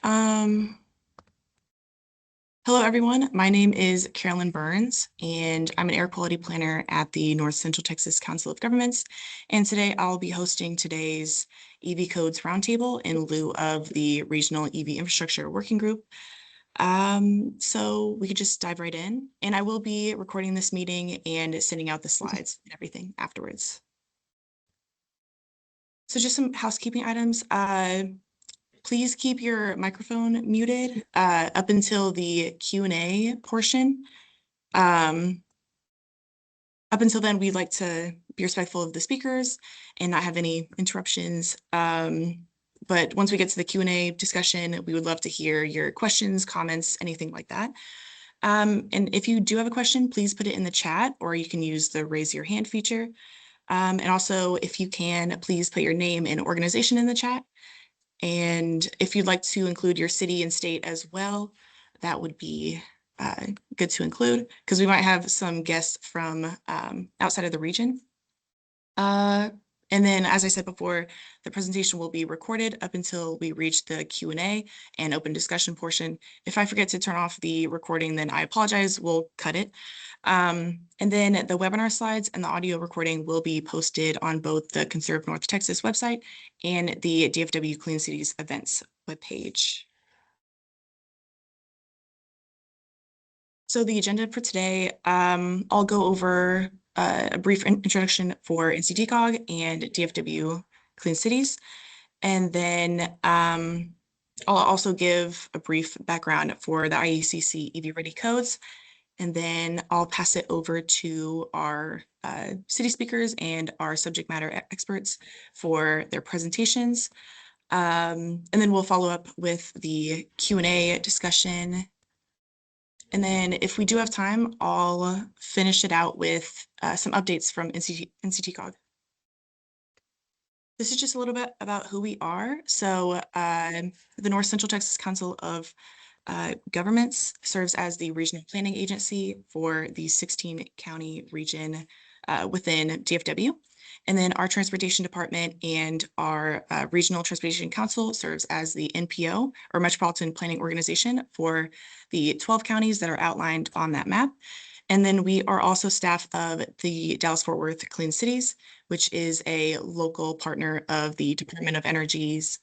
Um, Hello, everyone. My name is Carolyn Burns, and I'm an air quality planner at the North Central Texas Council of Governments. And today I'll be hosting today's EV Codes Roundtable in lieu of the Regional EV Infrastructure Working Group. So we could just dive right in, and I will be recording this meeting and sending out the slides and everything afterwards. So just some housekeeping items. Please keep your microphone muted up until the Q&A portion. Up until then, we'd like to be respectful of the speakers and not have any interruptions. But once we get to the Q&A discussion, we would love to hear your questions, comments, anything like that. And if you do have a question, please put it in the chat, or you can use the raise your hand feature. And also, if you can, please put your name and organization in the chat. And if you'd like to include your city and state as well, that would be good to include, because we might have some guests from outside of the region. And then, as I said before, the presentation will be recorded up until we reach the Q&A and open discussion portion. If I forget to turn off the recording, then I apologize, we'll cut it. And then the webinar slides and the audio recording will be posted on both the Conserve North Texas website and the DFW Clean Cities events webpage. So the agenda for today, I'll go over a brief introduction for NCTCOG and DFW Clean Cities. And then I'll also give a brief background for the IECC EV Ready codes. And then I'll pass it over to our city speakers and our subject matter experts for their presentations. And then we'll follow up with the Q&A discussion. And then if we do have time, I'll finish it out with some updates from NCTCOG. This is just a little bit about who we are. So the North Central Texas Council of Governments serves as the regional planning agency for the 16-county region within DFW. And then our transportation department and our regional transportation council serves as the NPO, or Metropolitan Planning Organization, for the 12 counties that are outlined on that map. And then we are also staff of the Dallas-Fort Worth Clean Cities, which is a local partner of the Department of Energy's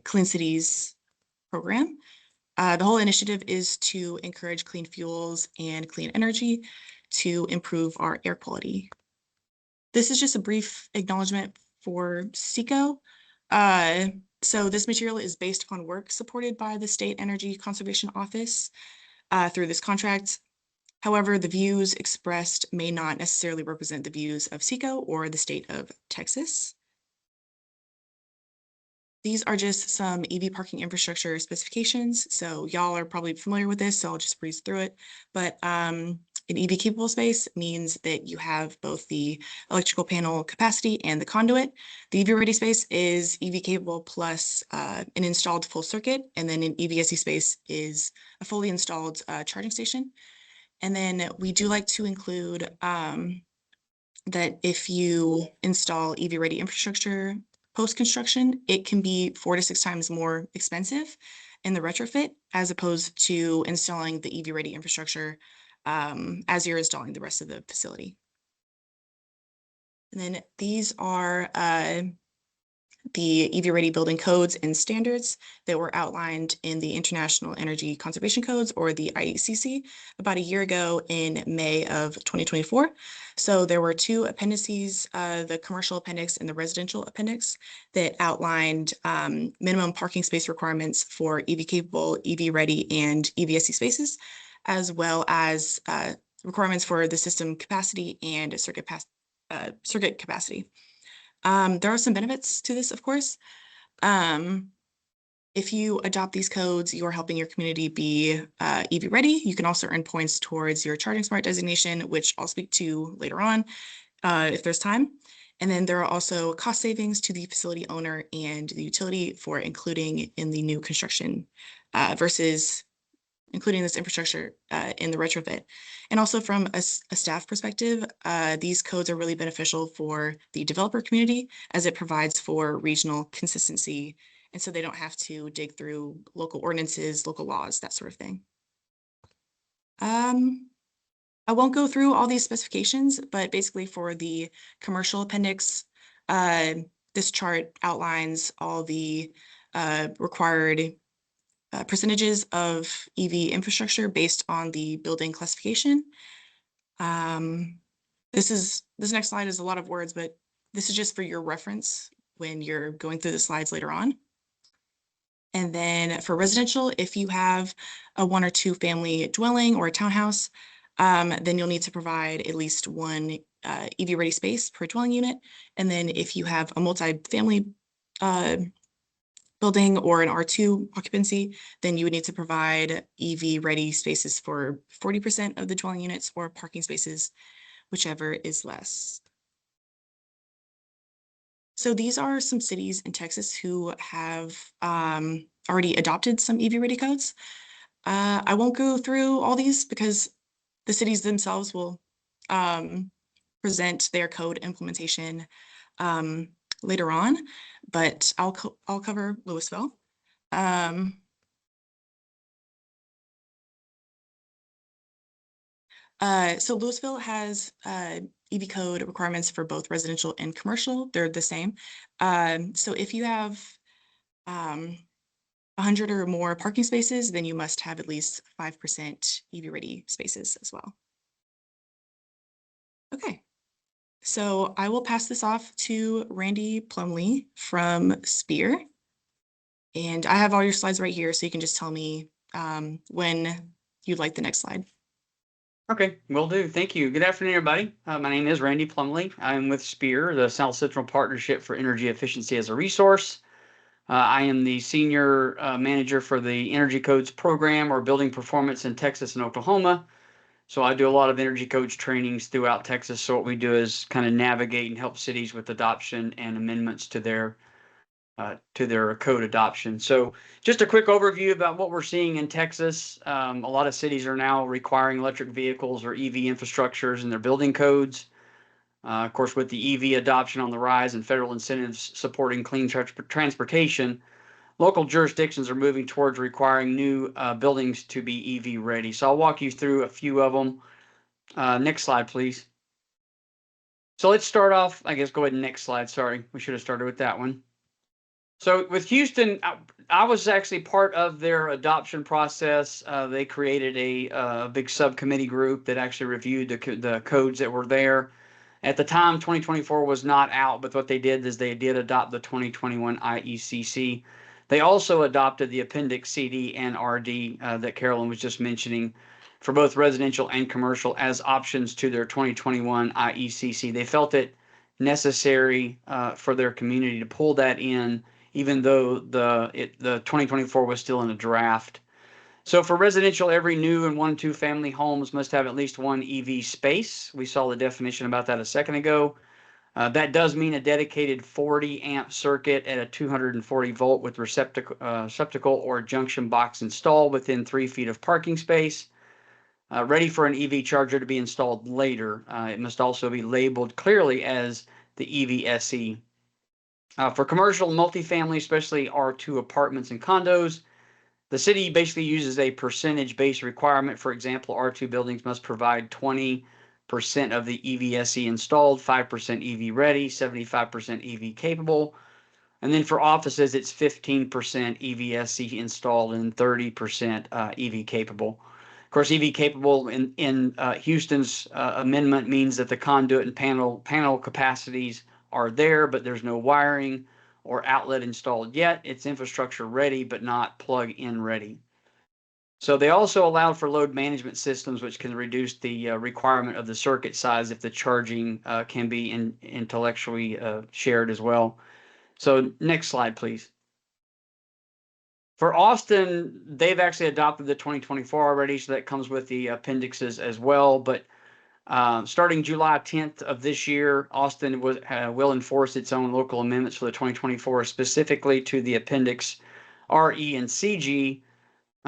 Clean Cities program. The whole initiative is to encourage clean fuels and clean energy to improve our air quality. This is just a brief acknowledgement for SECO. So this material is based on work supported by the State Energy Conservation Office through this contract. However, the views expressed may not necessarily represent the views of SECO or the state of Texas. These are just some EV parking infrastructure specifications. So y'all are probably familiar with this, so I'll just breeze through it. But an EV capable space means that you have both the electrical panel capacity and the conduit. The EV ready space is EV capable plus an installed full circuit. And then an EVSE space is a fully installed charging station. And then we do like to include that if you install EV ready infrastructure post-construction, it can be 4 to 6 times more expensive in the retrofit as opposed to installing the EV ready infrastructure as you're installing the rest of the facility. And then these are the EV Ready building codes and standards that were outlined in the International Energy Conservation Codes, or the IECC, about a year ago in May of 2024. So there were 2 appendices, the commercial appendix and the residential appendix, that outlined minimum parking space requirements for EV capable, EV ready, and EVSE spaces, as well as requirements for the system capacity and circuit capacity. There are some benefits to this, of course. If you adopt these codes, you're helping your community be EV ready. You can also earn points towards your Charging Smart designation, which I'll speak to later on if there's time. And then there are also cost savings to the facility owner and the utility for including in the new construction versus including this infrastructure in the retrofit. And also from a staff perspective, these codes are really beneficial for the developer community as it provides for regional consistency And so they don't have to dig through local ordinances, local laws, that sort of thing. I won't go through all these specifications, but basically for the commercial appendix, uh, this chart outlines all the required percentages of EV infrastructure based on the building classification. This next slide is a lot of words, but this is just for your reference when you're going through the slides later on. And then for residential, if you have a 1 or 2 family dwelling or a townhouse, then you'll need to provide at least one EV-ready space per dwelling unit. And then if you have a multi-family building or an R2 occupancy, then you would need to provide EV-ready spaces for 40% of the dwelling units or parking spaces, whichever is less. So these are some cities in Texas who have already adopted some EV-ready codes. I won't go through all these because the cities themselves will present their code implementation later on, but I'll cover Louisville. So Louisville has EV code requirements for both residential and commercial. They're the same. So if you have 100 or more parking spaces, then you must have at least 5% EV-ready spaces as well. Okay, so I will pass this off to Randy Plumley from Spear. And I have all your slides right here, so you can just tell me when you'd like the next slide. Okay, will do. Thank you. Good afternoon, everybody. My name is Randy Plumley. I'm with Spear, the South Central Partnership for Energy Efficiency as a Resource. I am the Senior Manager for the Energy Codes Program or Building Performance in Texas and Oklahoma. So I do a lot of energy codes trainings throughout Texas. So what we do is kind of navigate and help cities with adoption and amendments to their code adoption. So just a quick overview about what we're seeing in Texas. A lot of cities are now requiring electric vehicles or EV infrastructures in their building codes. Of course, with the EV adoption on the rise and federal incentives supporting clean transportation, local jurisdictions are moving towards requiring new buildings to be EV ready. So I'll walk you through a few of them. Next slide, please. So let's start off, I guess, go ahead and next slide. Sorry, we should have started with that one. So with Houston, I was actually part of their adoption process. They created a big subcommittee group that actually reviewed the codes that were there. At the time, 2024 was not out, but what they did is they did adopt the 2021 IECC. They also adopted the Appendix CD and RD that Carolyn was just mentioning for both residential and commercial as options to their 2021 IECC. They felt it necessary for their community to pull that in, even though the 2024 was still in a draft. So for residential, every new and 1 and 2 family homes must have at least one EV space. We saw the definition about that a second ago. That does mean a dedicated 40 amp circuit at a 240 volt with receptacle or junction box installed within 3 feet of parking space. Ready for an EV charger to be installed later. It must also be labeled clearly as the EVSE. For commercial multifamily, especially R2 apartments and condos, the city basically uses a percentage-based requirement. For example, R2 buildings must provide 20% of the EVSE installed, 5% EV ready, 75% EV capable. And then for offices, it's 15% EVSE installed and 30% EV capable. Of course, EV capable in Houston's amendment means that the conduit and panel capacities are there, but there's no wiring or outlet installed yet. It's infrastructure ready, but not plug-in ready. So they also allowed for load management systems, which can reduce the requirement of the circuit size if the charging can be intellectually shared as well. So next slide, please. For Austin, they've actually adopted the 2024 already, so that comes with the appendixes as well. But starting July 10th of this year, Austin will enforce its own local amendments for the 2024, specifically to the Appendix RE and CG.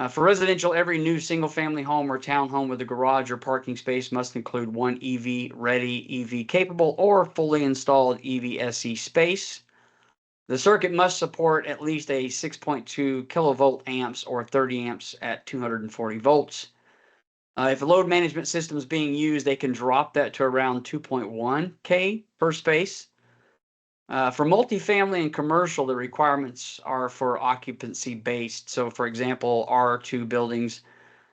For residential, every new single-family home or townhome with a garage or parking space must include one EV-ready, EV-capable, or fully installed EVSE space. The circuit must support at least a 6.2 kilovolt amps or 30 amps at 240 volts. If a load management system is being used, they can drop that to around 2.1 K per space. For multifamily and commercial, the requirements are for occupancy based. So, for example, R2 buildings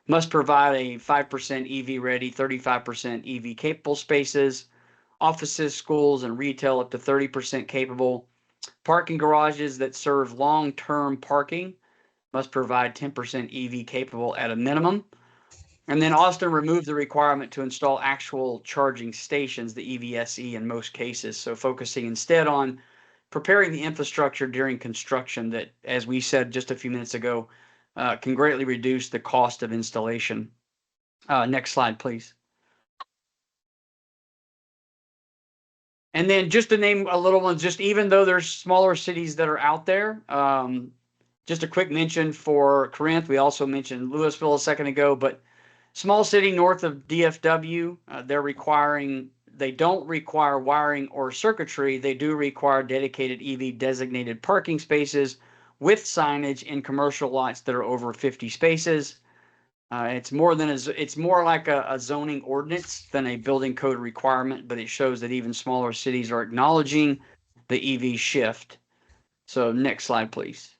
must provide a 5% EV ready, 35% EV capable spaces. Offices, schools, and retail up to 30% capable. Parking garages that serve long-term parking must provide 10% EV capable at a minimum. And then Austin removed the requirement to install actual charging stations, the EVSE, in most cases. So focusing instead on preparing the infrastructure during construction that, as we said just a few minutes ago, can greatly reduce the cost of installation. Next slide, please. And then just to name a little one, just even though there's smaller cities that are out there, just a quick mention for Corinth. We also mentioned Louisville a second ago, but small city north of DFW, they don't require wiring or circuitry. They do require dedicated EV designated parking spaces with signage in commercial lots that are over 50 spaces. It's more like a zoning ordinance than a building code requirement, but it shows that even smaller cities are acknowledging the EV shift. So next slide, please.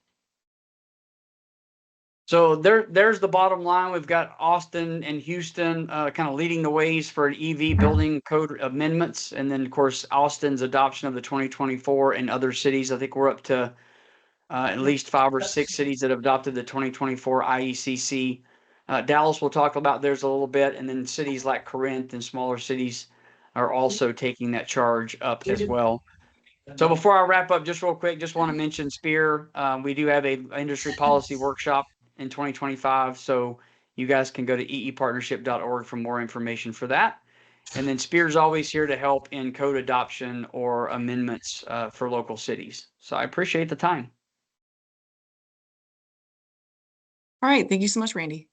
So there's the bottom line. We've got Austin and Houston kind of leading the ways for an EV building code amendments. And then, of course, Austin's adoption of the 2024 and other cities. I think we're up to at least 5 or 6 cities that have adopted the 2024 IECC. Dallas we'll talk about theirs a little bit. And then cities like Corinth and smaller cities are also taking that charge up as well. So before I wrap up, just real quick, just want to mention Spear. We do have a industry policy workshop in 2025. So you guys can go to eepartnership.org for more information for that. And then Spear is always here to help in code adoption or amendments for local cities. So I appreciate the time. All right. Thank you so much, Randy.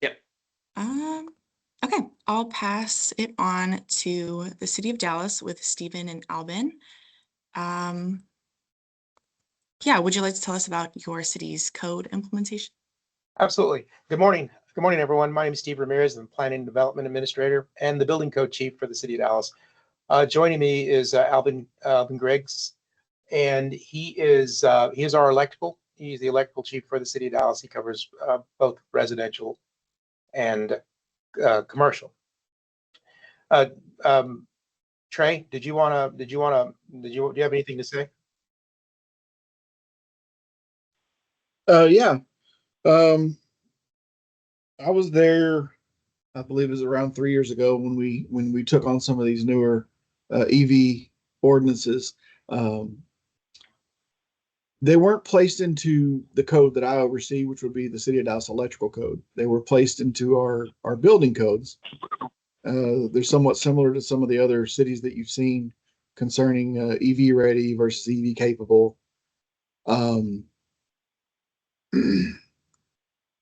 Yep. Okay. I'll pass it on to the city of Dallas with Stephen and Albin. Yeah, would you like to tell us about your city's code implementation? Absolutely. Good morning. Good morning, everyone. My name is Steve Ramirez. I'm Planning and Development Administrator and the Building Code Chief for the City of Dallas. Joining me is Albin Griggs, and he is our electrical. He's the electrical chief for the City of Dallas. He covers both residential and commercial. Trey, do you have anything to say? Yeah. I was there, I believe it was around 3 years ago when we took on some of these newer EV ordinances. They weren't placed into the code that I oversee, which would be the City of Dallas Electrical Code. They were placed into our building codes. They're somewhat similar to some of the other cities that you've seen concerning EV ready versus EV capable.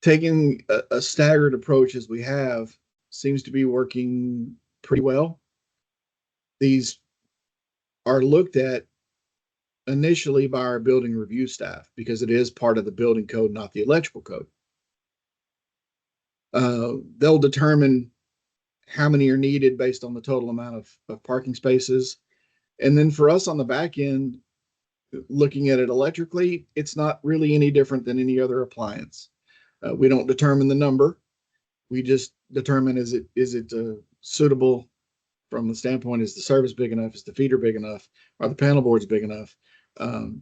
Taking a staggered approach as we have seems to be working pretty well. These are looked at initially by our building review staff because it is part of the building code, not the electrical code. They'll determine how many are needed based on the total amount of parking spaces. And then for us on the back end, looking at it electrically, it's not really any different than any other appliance. We don't determine the number. We just determine is it suitable from the standpoint, is the service big enough, is the feeder big enough, are the panel boards big enough,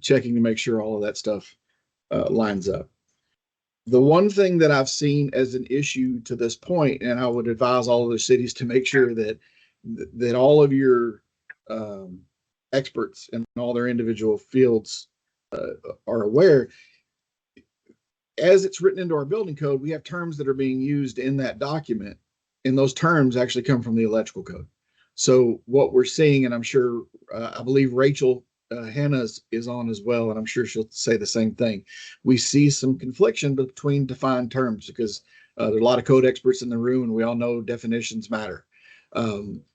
checking to make sure all of that stuff lines up. The one thing that I've seen as an issue to this point, and I would advise all of the cities to make sure that all of your experts in all their individual fields are aware, as it's written into our building code, we have terms that are being used in that document, and those terms actually come from the electrical code. So what we're seeing, and I'm sure, I believe Rachel Hannah is on as well, and I'm sure she'll say the same thing. We see some confliction between defined terms because there are a lot of code experts in the room, and we all know definitions matter.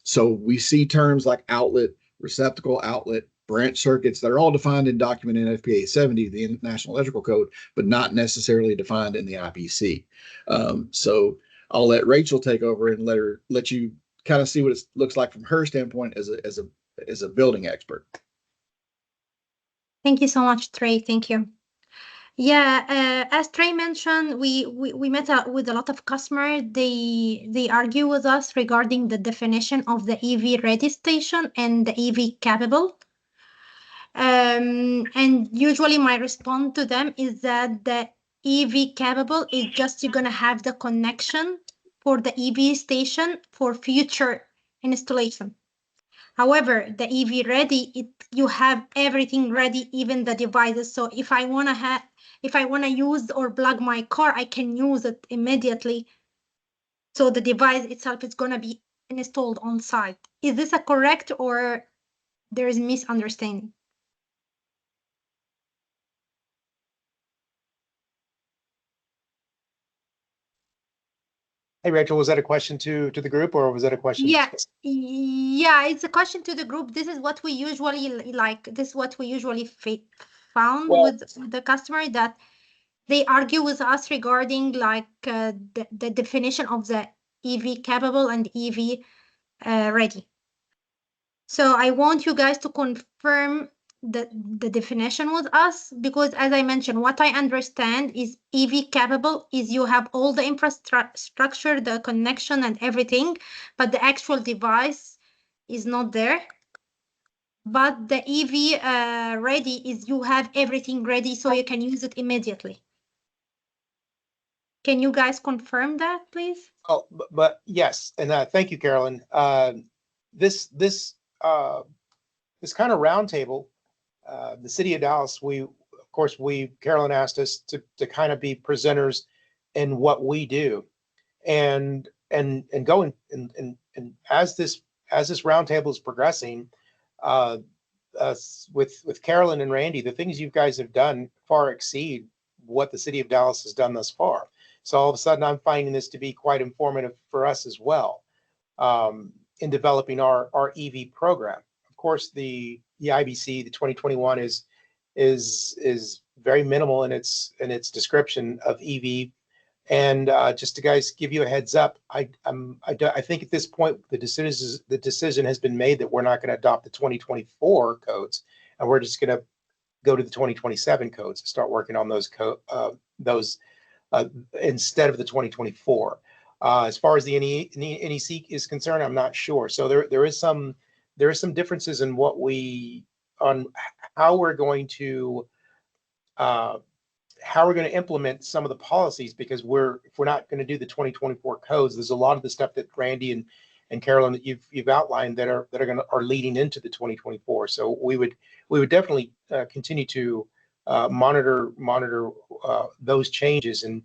So we see terms like outlet, receptacle outlet, branch circuits that are all defined in document NFPA 70, the National Electrical Code, but not necessarily defined in the IPC. So I'll let Rachel take over and let you kind of see what it looks like from her standpoint as a building expert. Thank you so much, Trey. Thank you. Yeah, as Trey mentioned, we met with a lot of customers. They argue with us regarding the definition of the EV ready station and the EV capable. And usually my response to them is that the EV capable is just you're gonna have the connection for the EV station for future installation. However, the EV ready, you have everything ready, even the devices. So if I wanna use or plug my car, I can use it immediately. So the device itself is gonna be installed on site. Is this a correct or there is misunderstanding? Hey, Rachel, was that a question to the group, or was that a question? Yeah, it's a question to the group. This is what we usually like. This is what we usually found with the customer, that they argue with us regarding like the definition of the EV capable and EV ready. So I want you guys to confirm the definition with us, because as I mentioned, what I understand is EV capable is you have all the infrastructure, the connection and everything, but the actual device is not there. But the EV ready is you have everything ready so you can use it immediately. Can you guys confirm that, please? Oh, but yes, and thank you, Carolyn. This kind of roundtable, the city of Dallas, Carolyn asked us to kind of be presenters in what we do, and going and as this roundtable is progressing, with Carolyn and Randy, the things you guys have done far exceed what the city of Dallas has done thus far. So all of a sudden, I'm finding this to be quite informative for us as well, in developing our EV program. Of course, the IBC, the 2021 is very minimal in its description of EV. And just to guys give you a heads up, I think at this point the decision has been made that we're not going to adopt the 2024 codes, and we're just going to go to the 2027 codes and start working on those instead of the 2024. As far as the NEC is concerned, I'm not sure. So there is some differences in on how we're going to implement some of the policies, because if we're not going to do the 2024 codes, there's a lot of the stuff that Randy and Carolyn that you've outlined that are leading into the 2024. So we would definitely continue to monitor those changes, and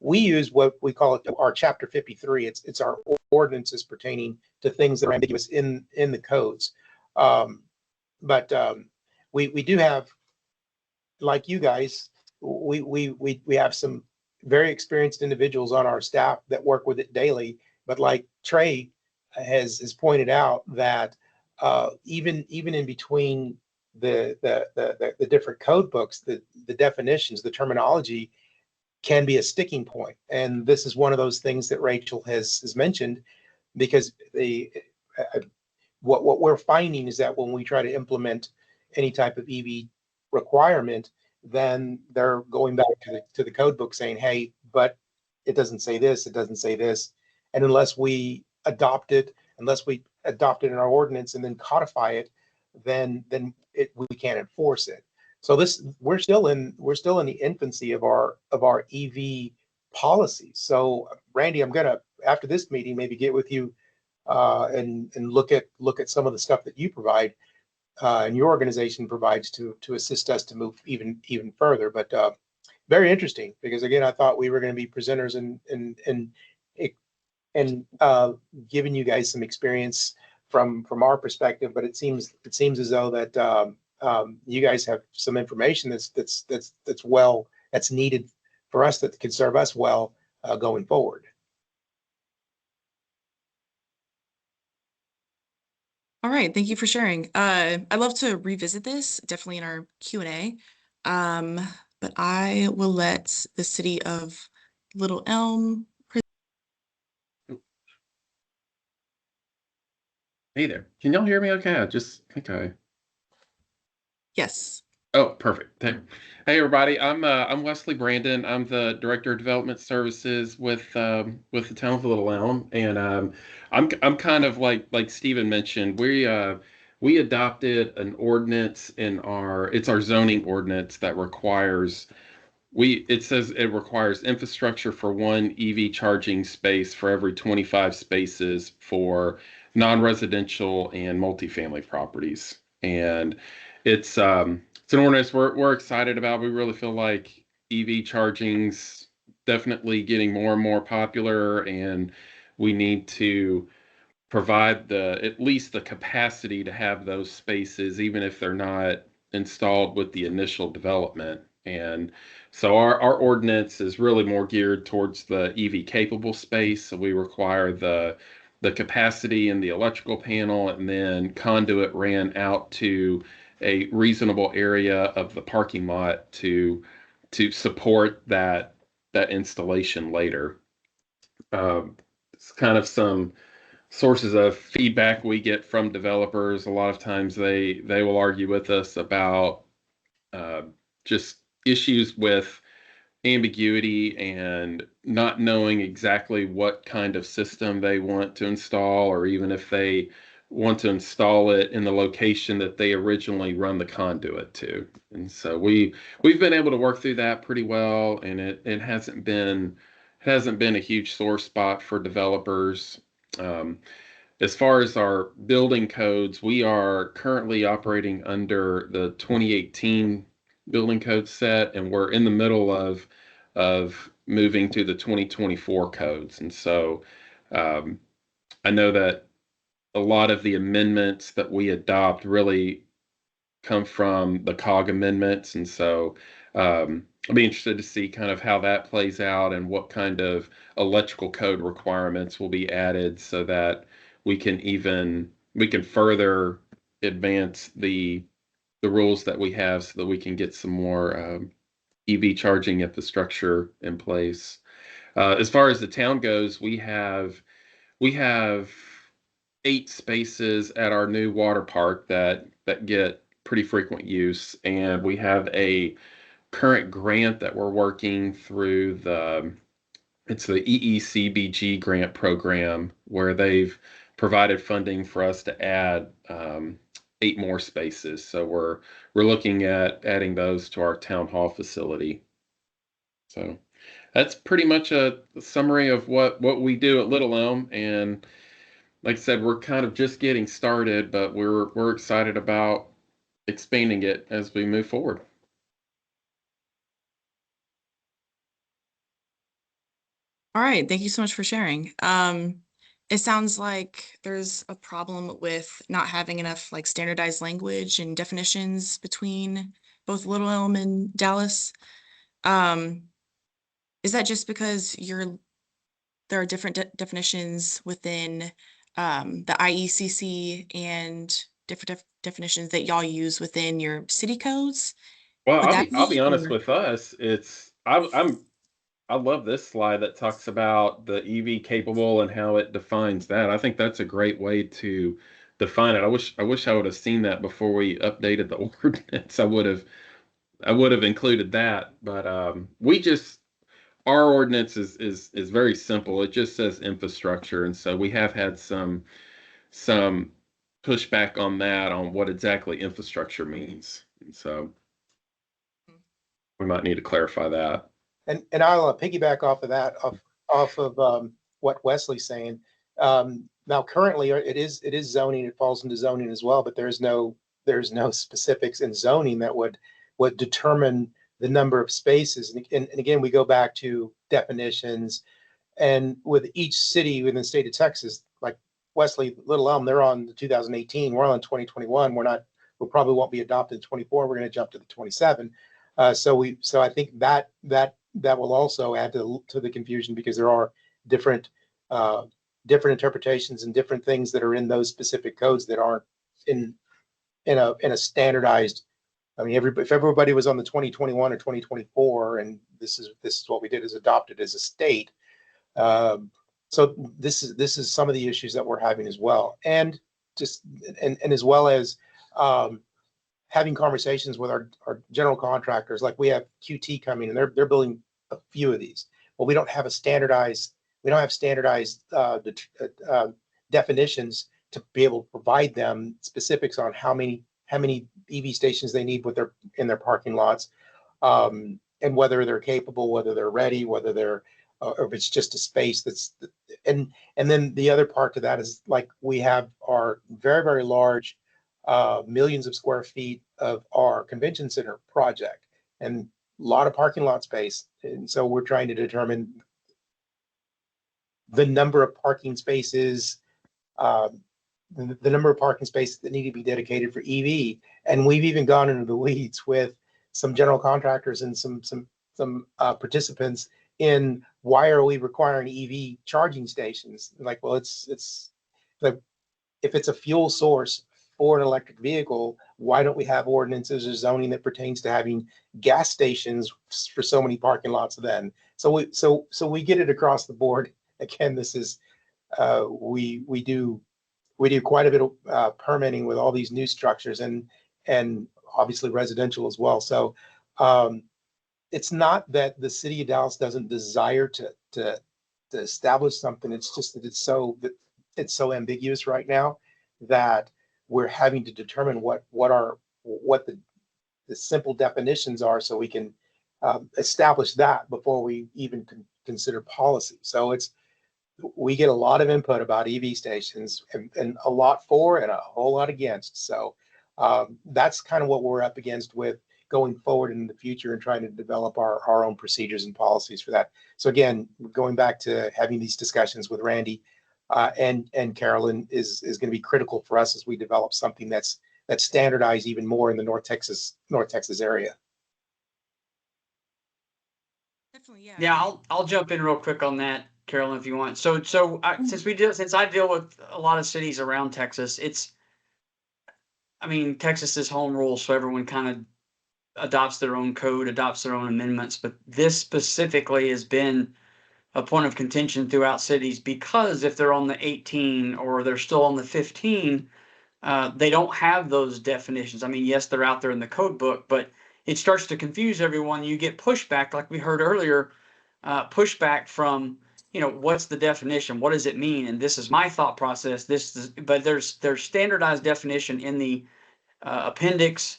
we use what we call it our Chapter 53. It's our ordinances pertaining to things that are ambiguous in the codes. But we do have, like you guys, we have some very experienced individuals on our staff that work with it daily. But like Trey has pointed out, that even in between the different code books, the definitions, the terminology can be a sticking point. And this is one of those things that Rachel has mentioned, because what we're finding is that when we try to implement any type of EV requirement, then they're going back to the code book saying, hey, but it doesn't say this, it doesn't say this. And unless we adopt it in our ordinance and then codify it, then we can't enforce it. So we're still in the infancy of our EV policies. So Randy, I'm gonna, after this meeting, maybe get with you and look at some of the stuff that you provide and your organization provides to assist us to move even further. But very interesting, because again, I thought we were going to be presenters and giving you guys some experience from our perspective. But it seems as though that you guys have some information that's needed for us, that can serve us well going forward. All right, thank you for sharing. I'd love to revisit this, definitely in our Q&A. But I will let the city of Little Elm. Hey there. Can y'all hear me okay? I just think I. Yes. Oh, perfect. Hey everybody. I'm Wesley Brandon. I'm the Director of Development Services with the town of Little Elm, and I'm kind of like Stephen mentioned. We adopted an ordinance in our zoning ordinance that requires it says it requires infrastructure for one EV charging space for every 25 spaces for non-residential and multifamily properties. And it's an ordinance we're excited about. We really feel like EV charging's definitely getting more and more popular, and we need to provide at least the capacity to have those spaces, even if they're not installed with the initial development. And so our ordinance is really more geared towards the EV capable space. So we require the capacity in the electrical panel, and then conduit ran out to a reasonable area of the parking lot to support that installation later. It's kind of some sources of feedback we get from developers. A lot of times they will argue with us about uh, just issues with ambiguity and not knowing exactly what kind of system they want to install, or even if they want to install it in the location that they originally run the conduit to. And so we've been able to work through that pretty well, and it hasn't been a huge sore spot for developers. Um, as far as our building codes, we are currently operating under the 2018 building code set, and we're in the middle of moving to the 2024 codes. And so I know that a lot of the amendments that we adopt really come from the COG amendments, and so I'll be interested to see kind of how that plays out and what kind of electrical code requirements will be added so that we can further advance the rules that we have so that we can get some more EV charging infrastructure in place. As far as the town goes, we have 8 spaces at our new water park that get pretty frequent use, and we have a current grant that we're working through it's the EECBG grant program, where they've provided funding for us to add 8 more spaces. So we're looking at adding those to our town hall facility. So that's pretty much a summary of what we do at Little Elm. And like I said, we're kind of just getting started, but we're excited about expanding it as we move forward. All right, thank you so much for sharing. It sounds like there's a problem with not having enough like standardized language and definitions between both Little Elm and Dallas. Is that just because there are different definitions within the IECC and different definitions that y'all use within your city codes? Well, Would I'll be honest or- with us. I love this slide that talks about the EV capable and how it defines that. I think that's a great way to define it. I wish I would have seen that before we updated the ordinance. I would have included that. But our ordinance is very simple. It just says infrastructure, and so we have had some pushback on that, on what exactly infrastructure means. And so we might need to clarify that. And I'll piggyback off of that, off of what Wesley's saying. Now, currently, it is zoning. It falls into zoning as well, but there's no specifics in zoning that would determine the number of spaces. And again, we go back to definitions. And with each city within the state of Texas, like Wesley, Little Elm, they're on the 2018. We're on 2021. We probably won't be adopted in 24. We're going to jump to the 27. So I think that will also add to the confusion, because there are different interpretations and different things that are in those specific codes that aren't in a standardized. I mean, if everybody was on the 2021 or 2024, and this is what we did, is adopted as a state. So this is some of the issues that we're having as well, and as well as having conversations with our general contractors. Like we have QT coming, and they're building a few of these. Well, we don't have standardized definitions to be able to provide them specifics on how many EV stations they need in their parking lots, and whether they're capable, whether they're ready, whether they're or if it's just a space and then the other part to that is, like, we have our very, very large millions of square feet of our convention center project and a lot of parking lot space. And so we're trying to determine the number of parking spaces, the number of parking spaces that need to be dedicated for EV. And we've even gone into the weeds with some general contractors and some participants in why are we requiring EV charging stations? Like, well, it's like, if it's a fuel source for an electric vehicle, why don't we have ordinances or zoning that pertains to having gas stations for so many parking lots then? So we get it across the board. Again, this is we do quite a bit of permitting with all these new structures and obviously residential as well. So it's not that the city of Dallas doesn't desire to establish something. It's just that it's so ambiguous right now that we're having to determine what the simple definitions are, so we can establish that before we even consider policy. So we get a lot of input about EV stations, and a lot for and a whole lot against. So that's kind of what we're up against with going forward in the future and trying to develop our own procedures and policies for that. So again, going back to having these discussions with Randy and Carolyn is going to be critical for us as we develop something that's standardized even more in the North Texas area. Definitely, yeah. Yeah, I'll jump in real quick on that, Carolyn, if you want. So since I deal with a lot of cities around Texas, Texas is home rule, so everyone kind of adopts their own code, adopts their own amendments. But this specifically has been a point of contention throughout cities, because if they're on the 18 or they're still on the 15, they don't have those definitions. I mean, yes, they're out there in the code book, but it starts to confuse everyone. You get pushback, like we heard earlier, pushback from, what's the definition? What does it mean? And this is my thought process. But there's standardized definition in the appendix.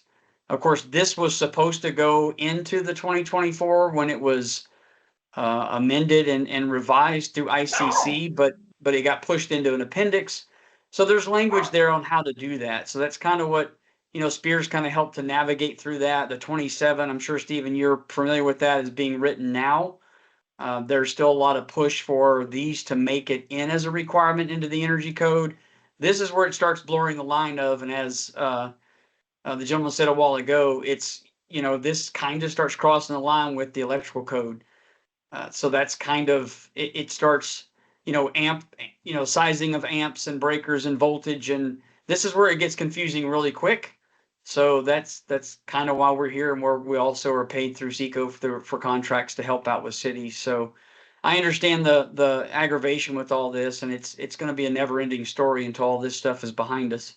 Of course, this was supposed to go into the 2024 when it was amended and revised through ICC, but it got pushed into an appendix. So there's language there on how to do that. So that's kind of what, Spears kind of helped to navigate through that. The 27, I'm sure, Stephen, you're familiar with that, is being written now. There's still a lot of push for these to make it in as a requirement into the energy code. This is where it starts blurring the line of, and as the gentleman said a while ago, it's, this kind of starts crossing the line with the electrical code. So that's kind of, it starts, sizing of amps and breakers and voltage. And this is where it gets confusing really quick. So that's kind of why we're here, and we also are paid through SECO for contracts to help out with cities. So I understand the aggravation with all this, and it's going to be a never ending story until all this stuff is behind us.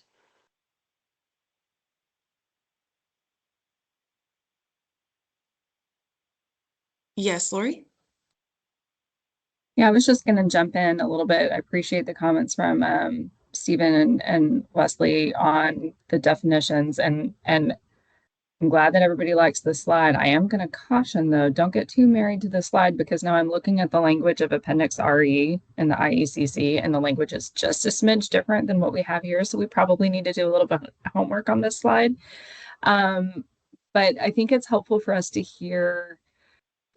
Yes, Lori? Yeah, I was just going to jump in a little bit. I appreciate the comments from Stephen and Wesley on the definitions, and I'm glad that everybody likes this slide. I am going to caution, though, don't get too married to the slide, because now I'm looking at the language of Appendix RE in the IECC, and the language is just a smidge different than what we have here. So we probably need to do a little bit of homework on this slide. But I think it's helpful for us to hear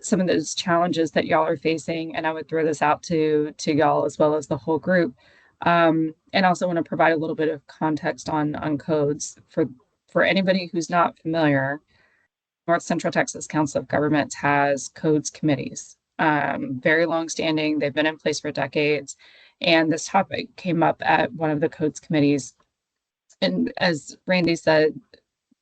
some of those challenges that y'all are facing, and I would throw this out to y'all as well as the whole group, and also want to provide a little bit of context on codes for anybody who's not familiar. North Central Texas Council of Governments has codes committees, very long-standing. They've been in place for decades, and this topic came up at one of the codes committees And as Randy said,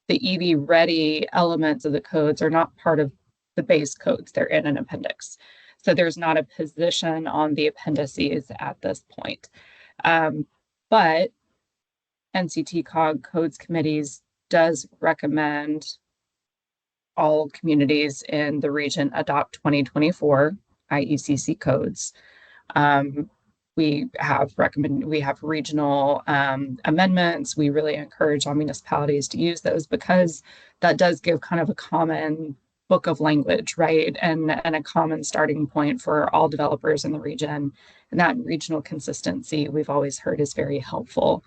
the EV ready elements of the codes are not part of the base codes. They're in an appendix. So there's not a position on the appendices at this point. But NCT COG codes committees does recommend all communities in the region adopt 2024 IECC codes. We have regional amendments. We really encourage all municipalities to use those because that does give kind of a common book of language, right? And a common starting point for all developers in the region. And that regional consistency we've always heard is very helpful.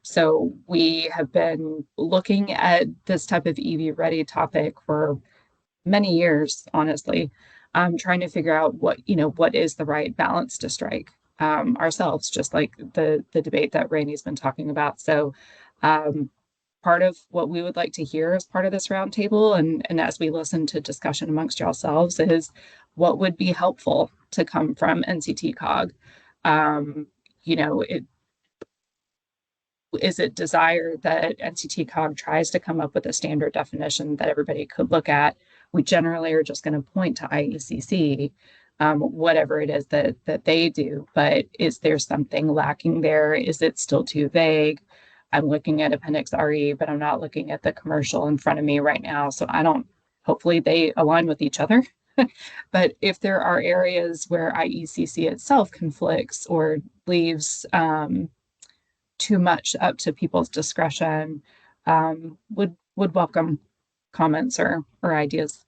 So we have been looking at this type of EV ready topic for many years, honestly, trying to figure out what is the right balance to strike ourselves, just like the debate that Randy's been talking about. So part of what we would like to hear as part of this roundtable and as we listen to discussion amongst yourselves is what would be helpful to come from NCT COG. Is it desired that NCT COG tries to come up with a standard definition that everybody could look at? We generally are just going to point to IECC, whatever it is that they do. But is there something lacking there? Is it still too vague? I'm looking at Appendix RE, but I'm not looking at the commercial in front of me right now. So hopefully they align with each other. But if there are areas where IECC itself conflicts or leaves too much up to people's discretion, would welcome comments or ideas.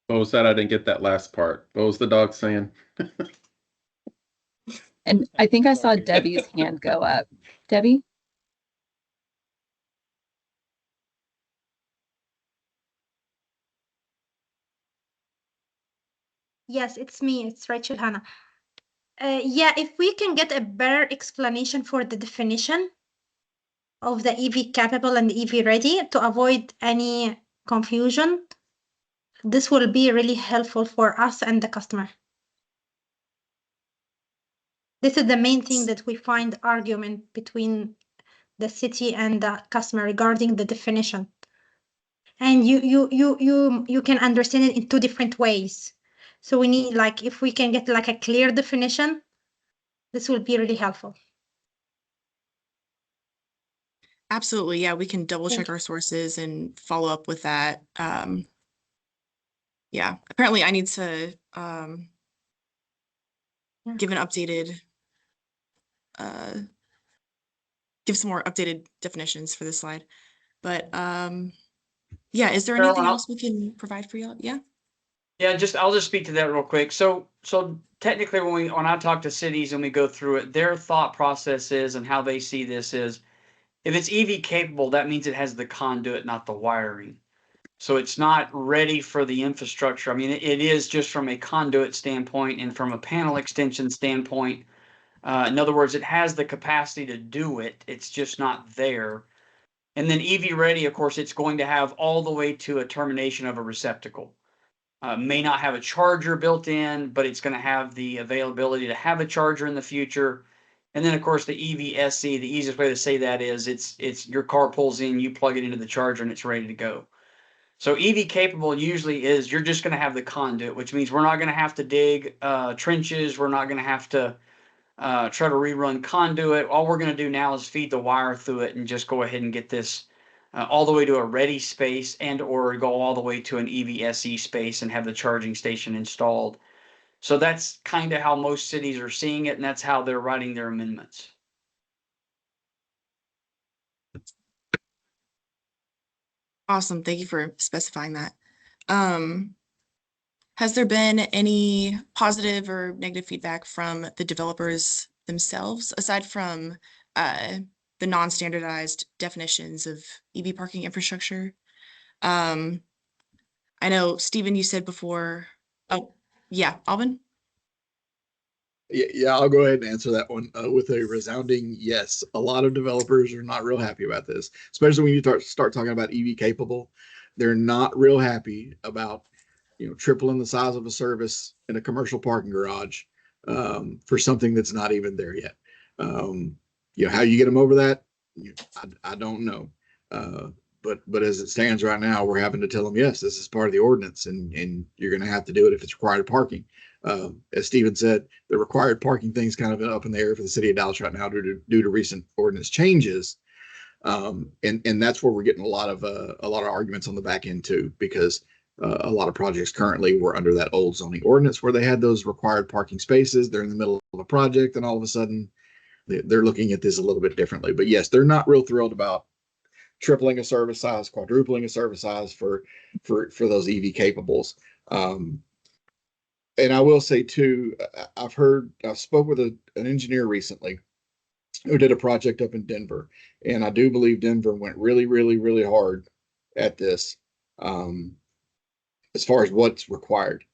What was that? I didn't get that last part. What was the dog saying? And I think I saw Debbie's hand go up. Debbie? Yes, it's me. It's Rachel Hannah. Yeah, if we can get a better explanation for the definition of the EV capable and EV ready to avoid any confusion, this will be really helpful for us and the customer. This is the main thing that we find argument between the city and the customer regarding the definition. And you can understand it in two different ways. So we need, like, if we can get like a clear definition, this will be really helpful. Absolutely. Yeah, we can double check our sources and follow up with that. Yeah, apparently I need to give an updated, give some more updated definitions for this slide. But yeah, is there anything else we can provide for y'all? Yeah. Yeah, I'll just speak to that real quick. So technically when I talk to cities and we go through it, their thought process is and how they see this is if it's EV capable, that means it has the conduit, not the wiring. So it's not ready for the infrastructure. I mean, it is just from a conduit standpoint and from a panel extension standpoint. In other words, it has the capacity to do it. It's just not there. And then EV ready, of course, it's going to have all the way to a termination of a receptacle. May not have a charger built in, but it's going to have the availability to have a charger in the future. And then, of course, the EV SC, the easiest way to say that is it's your car pulls in, you plug it into the charger, and it's ready to go. So EV capable usually is you're just going to have the conduit, which means we're not going to have to dig trenches. We're not going to have to try to rerun conduit. All we're going to do now is feed the wire through it and just go ahead and get this all the way to a ready space and or go all the way to an EVSE space and have the charging station installed. So that's kind of how most cities are seeing it, and that's how they're writing their amendments. Awesome. Thank you for specifying that. Has there been any positive or negative feedback from the developers themselves, aside from the non-standardized definitions of EV parking infrastructure? I know, Stephen, you said before, oh, yeah, Alvin? Yeah, I'll go ahead and answer that one with a resounding yes. A lot of developers are not real happy about this, especially when you start talking about EV capable. They're not real happy about, tripling the size of a service in a commercial parking garage for something that's not even there yet. How you get them over that, I don't know. But as it stands right now, we're having to tell them, yes, this is part of the ordinance, and you're going to have to do it if it's required parking. As Stephen said, the required parking thing's kind of up in the air for the city of Dallas right now due to recent ordinance changes. And that's where we're getting a lot of arguments on the back end too, because a lot of projects currently were under that old zoning ordinance where they had those required parking spaces. They're in the middle of a project, and all of a sudden they're looking at this a little bit differently. But yes, they're not real thrilled about tripling a service size, quadrupling a service size for those EV capables. And I will say too, I spoke with an engineer recently who did a project up in Denver, and I do believe Denver went really, really, really hard at this as far as what's required.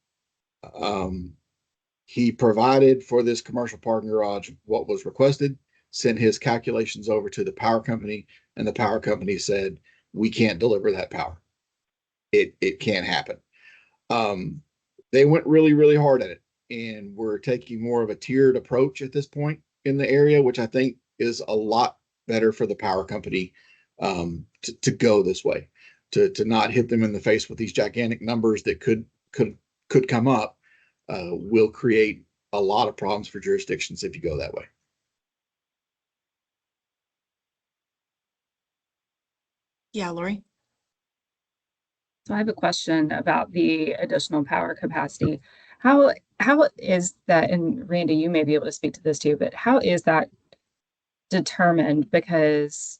He provided for this commercial parking garage what was requested, sent his calculations over to the power company, and the power company said, we can't deliver that power. It can't happen. They went really, really hard at it, and we're taking more of a tiered approach at this point in the area, which I think is a lot better for the power company to go this way, to not hit them in the face with these gigantic numbers that could come up. Will create a lot of problems for jurisdictions if you go that way. Yeah, Lori. So I have a question about the additional power capacity. How is that, and Randy, you may be able to speak to this too, but how is that determined? Because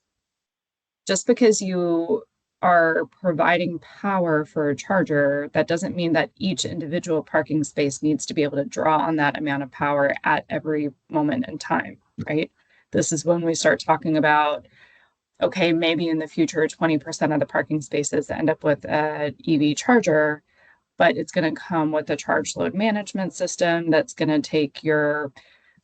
just because you are providing power for a charger, that doesn't mean that each individual parking space needs to be able to draw on that amount of power at every moment in time, right? This is when we start talking about, okay, maybe in the future, 20% of the parking spaces end up with an EV charger, but it's going to come with a charge load management system that's going to take your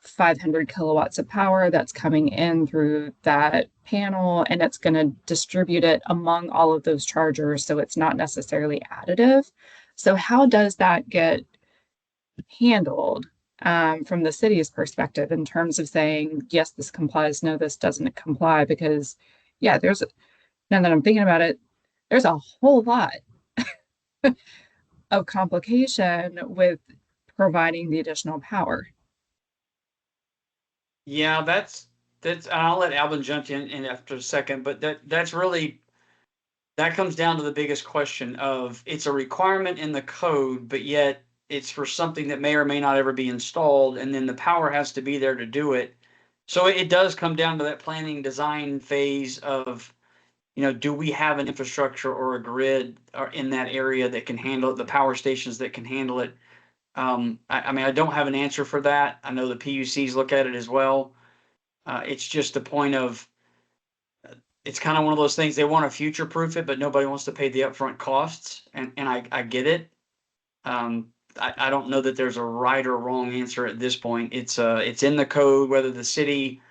500 kilowatts of power that's coming in through that panel, and it's going to distribute it among all of those chargers, so it's not necessarily additive. So how does that get handled from the city's perspective in terms of saying, yes, this complies, no, this doesn't comply? Because yeah, now that I'm thinking about it, there's a whole lot of complication with providing the additional power. Yeah, that's I'll let Alvin jump in after a second, but that comes down to the biggest question of, it's a requirement in the code, but yet it's for something that may or may not ever be installed, and then the power has to be there to do it. So it does come down to that planning design phase of, do we have an infrastructure or a grid or in that area that can handle it, the power stations that can handle it? I mean, I don't have an answer for that. I know the PUCs look at it as well. It's just a point of, it's kind of one of those things, they want to future proof it, but nobody wants to pay the upfront costs. And I get it. I don't know that there's a right or wrong answer at this point. It's in the code. Whether the city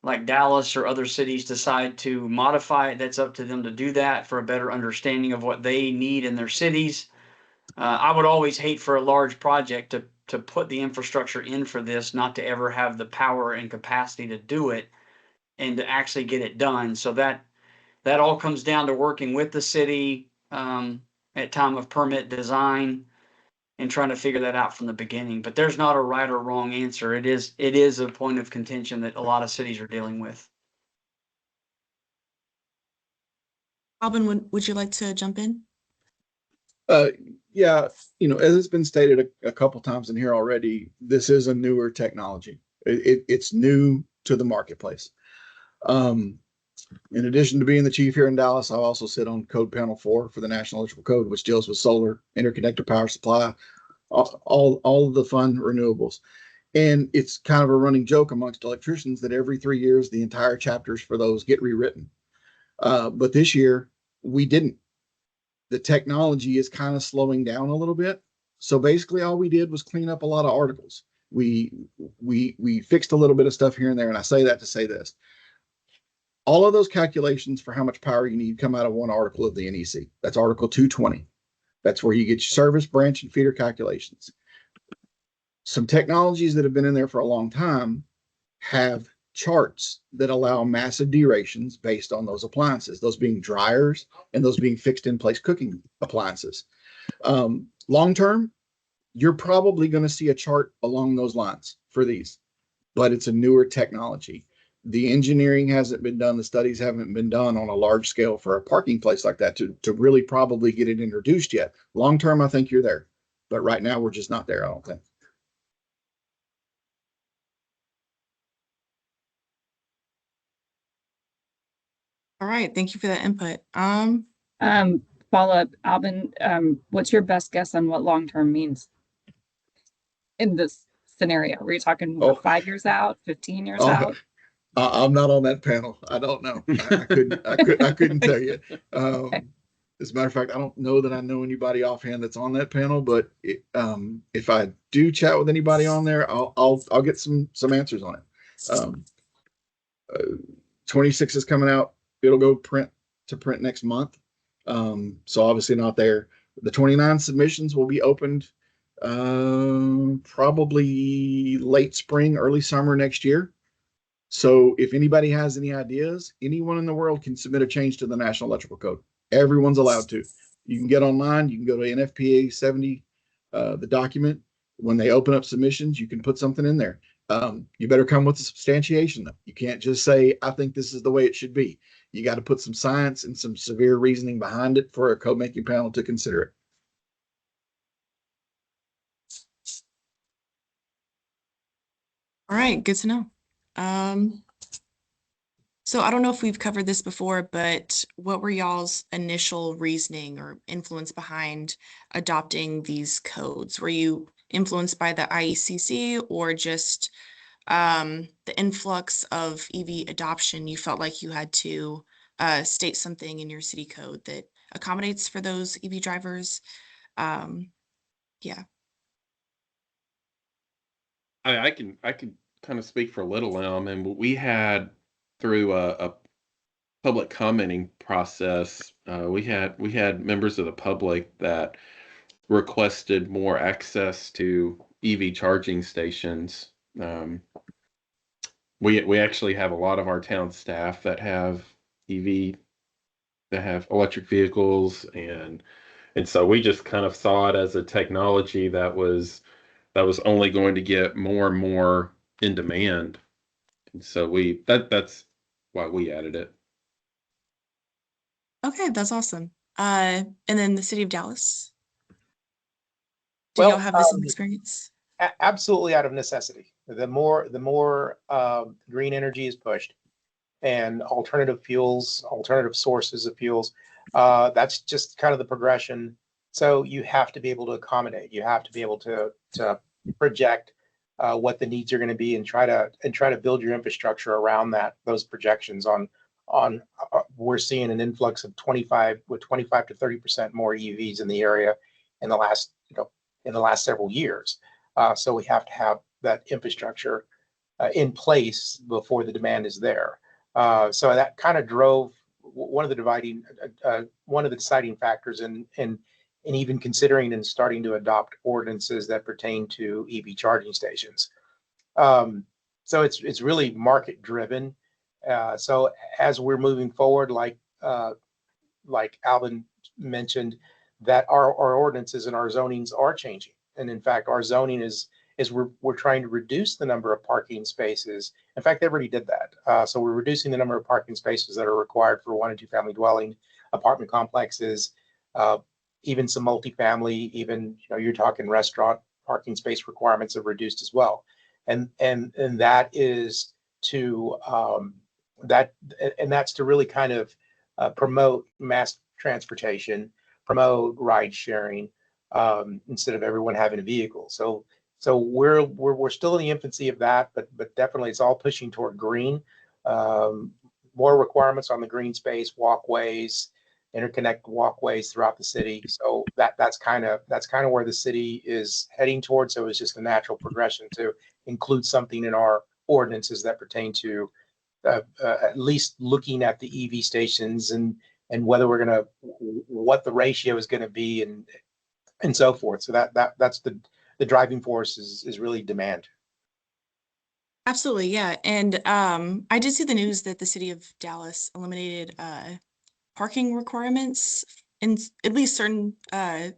like Dallas or other cities decide to modify it, that's up to them to do that for a better understanding of what they need in their cities. I would always hate for a large project to put the infrastructure in for this, not to ever have the power and capacity to do it and to actually get it done. So that all comes down to working with the city at time of permit design and trying to figure that out from the beginning. But there's not a right or wrong answer. It is a point of contention that a lot of cities are dealing with. Alvin, would you like to jump in? Yeah, as it's been stated a couple times in here already, this is a newer technology. It's new to the marketplace. In addition to being the chief here in Dallas, I also sit on Code Panel 4 for the National Electrical Code, which deals with solar, interconnected power supply, all of the fun renewables. And it's kind of a running joke amongst electricians that every 3 years, the entire chapters for those get rewritten. But this year, we didn't. The technology is kind of slowing down a little bit. So basically all we did was clean up a lot of articles. We fixed a little bit of stuff here and there. And I say that to say this. All of those calculations for how much power you need come out of one article of the NEC. That's Article 220. That's where you get your service, branch, and feeder calculations. Some technologies that have been in there for a long time have charts that allow massive durations based on those appliances, those being dryers and those being fixed in place cooking appliances. Long term, you're probably going to see a chart along those lines for these, but it's a newer technology. The engineering hasn't been done, the studies haven't been done on a large scale for a parking place like that to really probably get it introduced yet. Long term, I think you're there, but right now we're just not there, I don't think. All right, thank you for that input. Follow up, Alvin, what's your best guess on what long-term means in this scenario? Are you talking 5 years out, 15 years out? I'm not on that panel. I don't know. I couldn't tell you. Okay. As a matter of fact, I don't know that I know anybody offhand that's on that panel, but if I do chat with anybody on there, I'll get some answers on it. 26 is coming out. It'll go print next month. So obviously not there. The 29 submissions will be opened probably late spring, early summer next year. So if anybody has any ideas, anyone in the world can submit a change to the National Electrical Code. Everyone's allowed to. You can get online, you can go to NFPA 70, the document. When they open up submissions, you can put something in there. You better come with a substantiation though. You can't just say, I think this is the way it should be. You got to put some science and some severe reasoning behind it for a code making panel to consider it. All right, good to know. So I don't know if we've covered this before, but what were y'all's initial reasoning or influence behind adopting these codes? Were you influenced by the IECC or just the influx of EV adoption? You felt like you had to state something in your city code that accommodates for those EV drivers? Yeah. I can kind of speak for Little Elm, and we had through a public commenting process, we had members of the public that requested more access to EV charging stations. We actually have a lot of our town staff that have electric vehicles, and so we just kind of saw it as a technology that was only going to get more and more in demand. And so that's why we added it. Okay, that's awesome. And then the city of Dallas. Do Well, y'all have the same experience? Absolutely out of necessity. The more green energy is pushed and alternative fuels, alternative sources of fuels, that's just kind of the progression. So you have to be able to accommodate. You have to be able to project what the needs are going to be and try to build your infrastructure around those projections. We're seeing an influx of 25 to 30% more EVs in the area in the last several years. So we have to have that infrastructure in place before the demand is there. So that kind of drove one of the deciding factors in even considering and starting to adopt ordinances that pertain to EV charging stations. So it's really market driven. So as we're moving forward, like Alvin mentioned, that our ordinances and our zonings are changing. And in fact, our zoning is we're trying to reduce the number of parking spaces. In fact, they already did that. So we're reducing the number of parking spaces that are required for 1 and 2 family dwelling apartment complexes, even some multifamily, even you're talking restaurant parking space requirements have reduced as well. And that is to that's to really kind of promote mass transportation, promote ride sharing, instead of everyone having a vehicle. So we're still in the infancy of that, but definitely it's all pushing toward green. More requirements on the green space, walkways, interconnect walkways throughout the city. So that's kind of where the city is heading towards. So it's just a natural progression to include something in our ordinances that pertain to at least looking at the EV stations and whether what the ratio is going to be and so forth. So that's the driving force is really demand. Absolutely, yeah. And I did see the news that the city of Dallas eliminated parking requirements in at least certain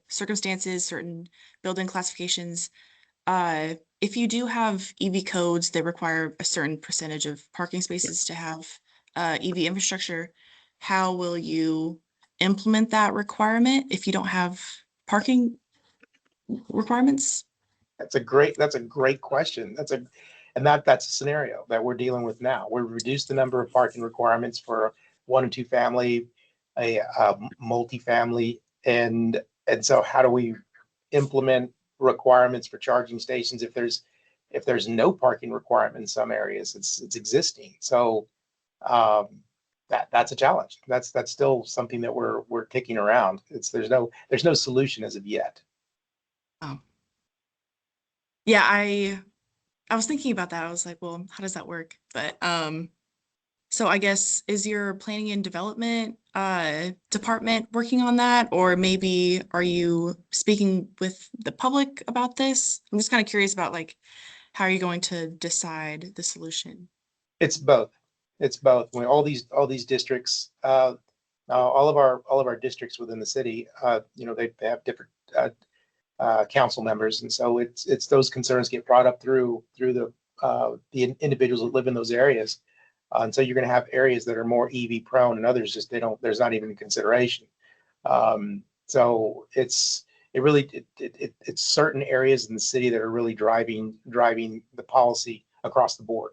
circumstances, certain building classifications. If you do have EV codes that require a certain percentage of parking spaces to have EV infrastructure, how will you implement that requirement if you don't have parking requirements? That's a great question. That's a scenario that we're dealing with now. We've reduced the number of parking requirements for 1 and 2 family, a multifamily, and so how do we implement requirements for charging stations if there's no parking requirement in some areas? It's existing. So that's a challenge. That's still something that we're kicking around. There's no solution as of yet. Oh. Yeah, I was thinking about that. I was like, well, how does that work? But so I guess is your planning and development department working on that, or maybe are you speaking with the public about this? I'm just kind of curious about like how are you going to decide the solution? It's both. It's both. When all these districts, all of our districts within the city, they have different council members, and so it's those concerns get brought up through the individuals that live in those areas. And so you're going to have areas that are more EV prone, and others just there's not even consideration. So it's certain areas in the city that are really driving the policy across the board.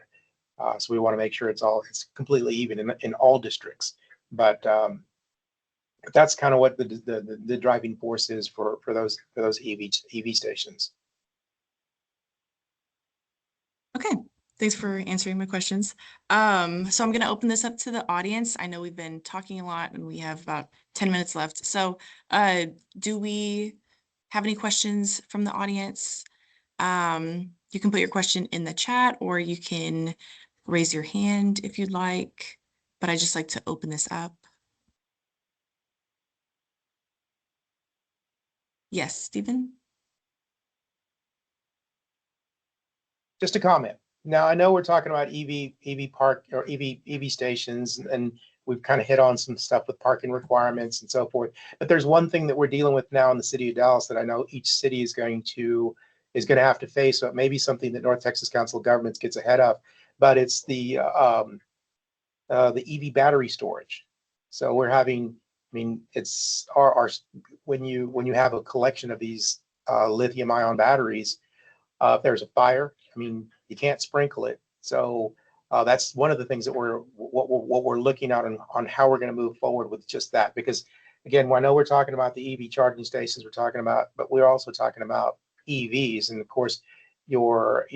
So we want to make sure it's completely even in all districts. But that's kind of what the driving force is for those EV stations. Okay, thanks for answering my questions. So I'm going to open this up to the audience. I know we've been talking a lot and we have about 10 minutes left. So do we have any questions from the audience? You can put your question in the chat or you can raise your hand if you'd like, but I just like to open this up. Yes, Stephen? Just a comment. Now I know we're talking about EV park or EV stations, and we've kind of hit on some stuff with parking requirements and so forth. But there's one thing that we're dealing with now in the city of Dallas that I know each city is going to have to face. So it may be something that North Texas Council of Governments gets ahead of, but it's the EV battery storage. So we're having, I mean, it's our when you have a collection of these lithium ion batteries, if there's a fire, I mean, you can't sprinkle it. So that's one of the things that we're looking at on how we're going to move forward with just that. Because again, I know we're talking about the EV charging stations but we're also talking about EVs, and of course, your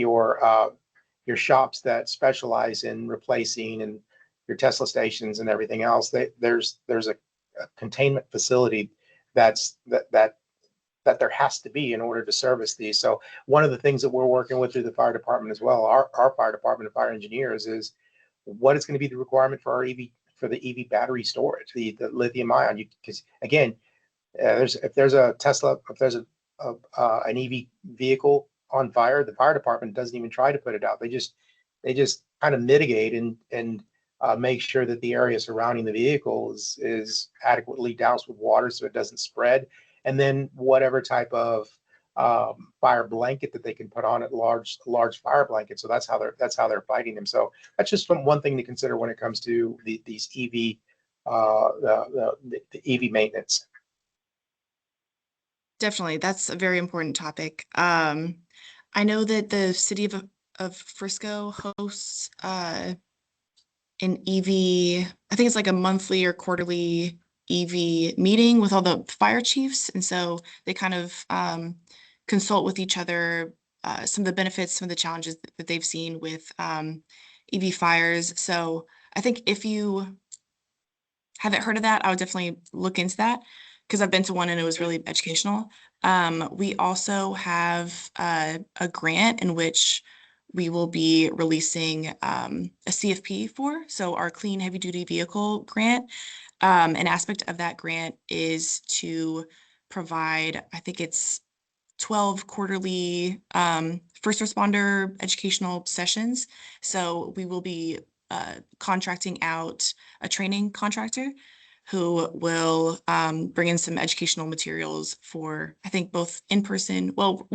shops that specialize in replacing and your Tesla stations and everything else. There's a containment facility that there has to be in order to service these. So one of the things that we're working with through the fire department as well, our fire department of fire engineers, is what is going to be the requirement for for the EV battery storage, the lithium ion. Because again, if there's an EV vehicle on fire, the fire department doesn't even try to put it out. They just kind of mitigate and make sure that the area surrounding the vehicle is adequately doused with water so it doesn't spread. And then whatever type of fire blanket that they can put on it, large fire blanket. So that's how they're fighting them. So that's just one thing to consider when it comes to these EV the EV maintenance. Definitely, that's a very important topic. I know that the city of Frisco hosts an EV, I think it's like a monthly or quarterly EV meeting with all the fire chiefs. And so they kind of consult with each other, some of the benefits, some of the challenges that they've seen with EV fires. So I think if you haven't heard of that, I would definitely look into that because I've been to one and it was really educational. We also have a grant in which we will be releasing a CFP for, so our Clean Heavy Duty Vehicle grant. An aspect of that grant is to provide, I think it's 12 quarterly first responder educational sessions. So we will be contracting out a training contractor who will bring in some educational materials for, I think, both in person. Well,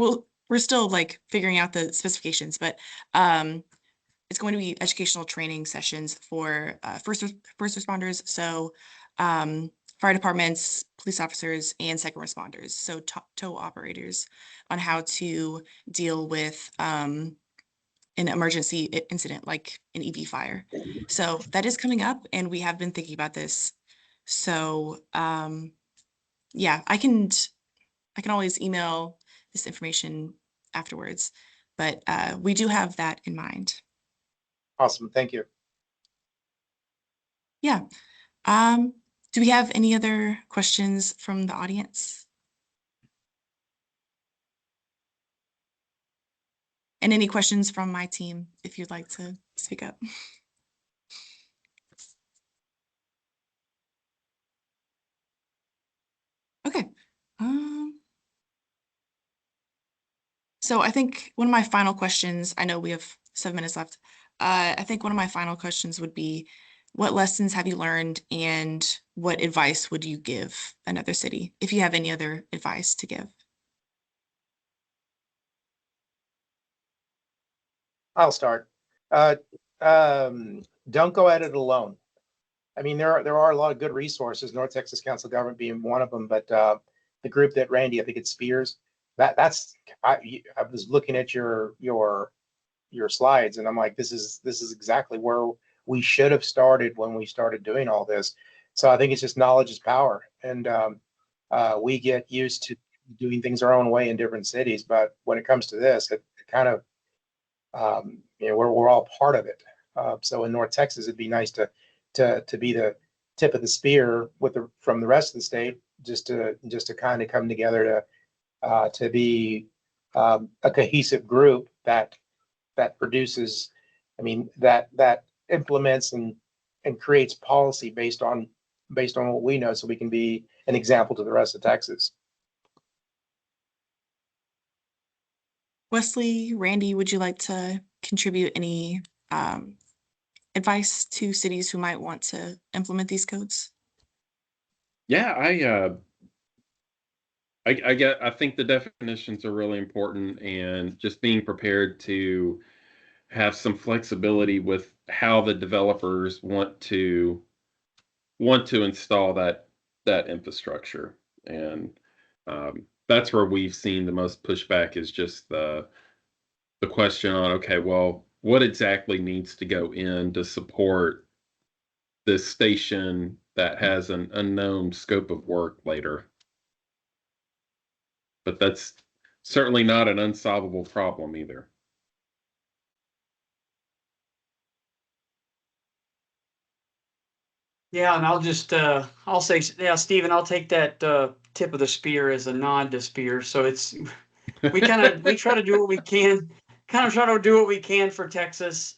we're still like figuring out the specifications, but it's going to be educational training sessions for first responders. So fire departments, police officers, and second responders. So tow operators on how to deal with an emergency incident like an EV fire. So that is coming up, and we have been thinking about this. So yeah, I can always email this information afterwards, but we do have that in mind. Awesome. Thank you. Yeah. Do we have any other questions from the audience? And any questions from my team, if you'd like to speak up. Okay. So I think one of my final questions, I know we have 7 minutes left. I think one of my final questions would be, what lessons have you learned and what advice would you give another city, if you have any other advice to give? I'll start. Don't go at it alone. I mean, there are a lot of good resources, North Texas Council of Government being one of them, but the group that Randy, I think it's Spears, I was looking at your slides and I'm like, this is exactly where we should have started when we started doing all this. So I think it's just knowledge is power. And we get used to doing things our own way in different cities, but when it comes to this, it kind of, we're all part of it. So in North Texas, it'd be nice to be the tip of the spear from the rest of the state, just to kind of come together to be a cohesive group that produces, that implements and creates policy based on what we know, so we can be an example to the rest of Texas. Wesley, Randy, would you like to contribute any advice to cities who might want to implement these codes? Yeah, I think the definitions are really important, and just being prepared to have some flexibility with how the developers want to install that infrastructure. And that's where we've seen the most pushback, is just the question on, okay, well, what exactly needs to go in to support this station that has an unknown scope of work later. But that's certainly not an unsolvable problem either. Yeah, and I'll say, yeah, Stephen, I'll take that tip of the spear as a nod to Spear. So it's we try to do what we can, for Texas.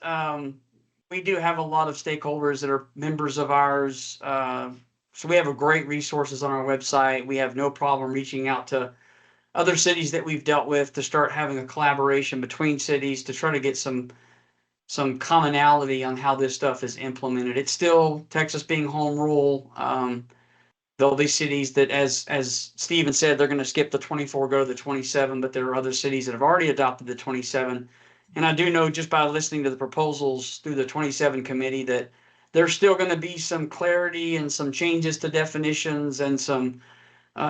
We do have a lot of stakeholders that are members of ours. So we have a great resources on our website. We have no problem reaching out to other cities that we've dealt with to start having a collaboration between cities to try to get some commonality on how this stuff is implemented. It's still Texas being home rule. There'll be cities that, as Stephen said, they're going to skip the 24, go to the 27, but there are other cities that have already adopted the 27. And I do know, just by listening to the proposals through the 27 committee, that there's still going to be some clarity and some changes to definitions and some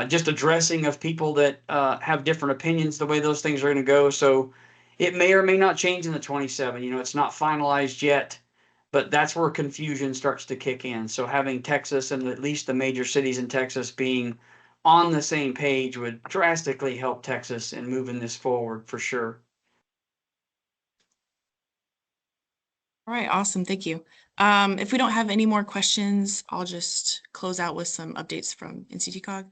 just addressing of people that have different opinions, the way those things are going to go. So it may or may not change in the 27. It's not finalized yet, but that's where confusion starts to kick in. So having Texas and at least the major cities in Texas being on the same page would drastically help Texas in moving this forward for sure. All right, awesome. Thank you. If we don't have any more questions, I'll just close out with some updates from NCTCOG.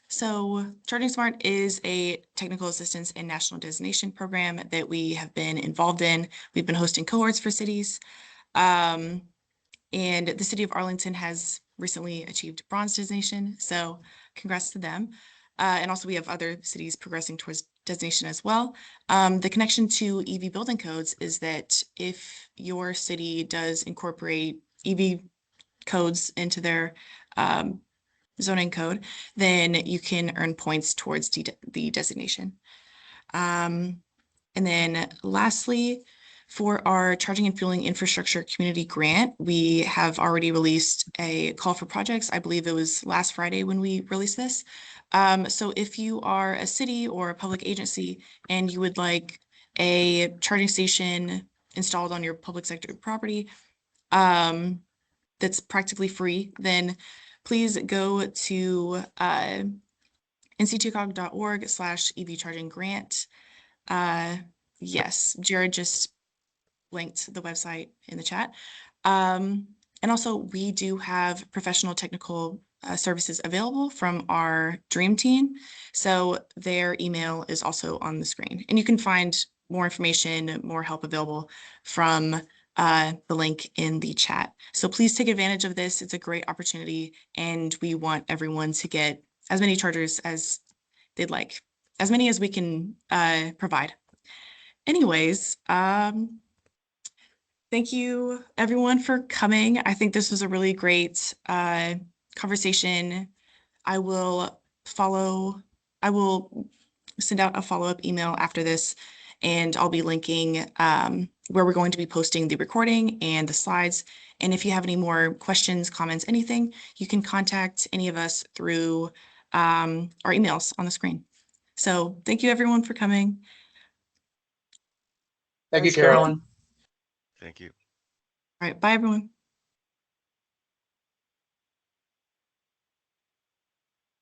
So Charging Smart is a technical assistance and national designation program that we have been involved in. We've been hosting cohorts for cities. And the city of Arlington has recently achieved bronze designation. So congrats to them. And also we have other cities progressing towards designation as well. The connection to EV building codes is that if your city does incorporate EV codes into their zoning code, then you can earn points towards the designation. And then lastly, for our charging and fueling infrastructure community grant, we have already released a call for projects. I believe it was last Friday when we released this. So if you are a city or a public agency and you would like a charging station installed on your public sector property, that's practically free, then please go to nctcog.org/EV charging grant. Yes, Jared just linked the website in the chat. And also we do have professional technical services available from our dream team. So their email is also on the screen, and you can find more information, more help available from the link in the chat. So please take advantage of this. It's a great opportunity, and we want everyone to get as many chargers as they'd like, as many as we can provide. Anyways, thank you everyone for coming. I think this was a really great conversation. I will send out a follow-up email after this, and I'll be linking where we're going to be posting the recording and the slides. And if you have any more questions, comments, anything, you can contact any of us through our emails on the screen. So thank you everyone for coming. Thank you, Thanks, Carolyn. Thank you. All right, bye everyone.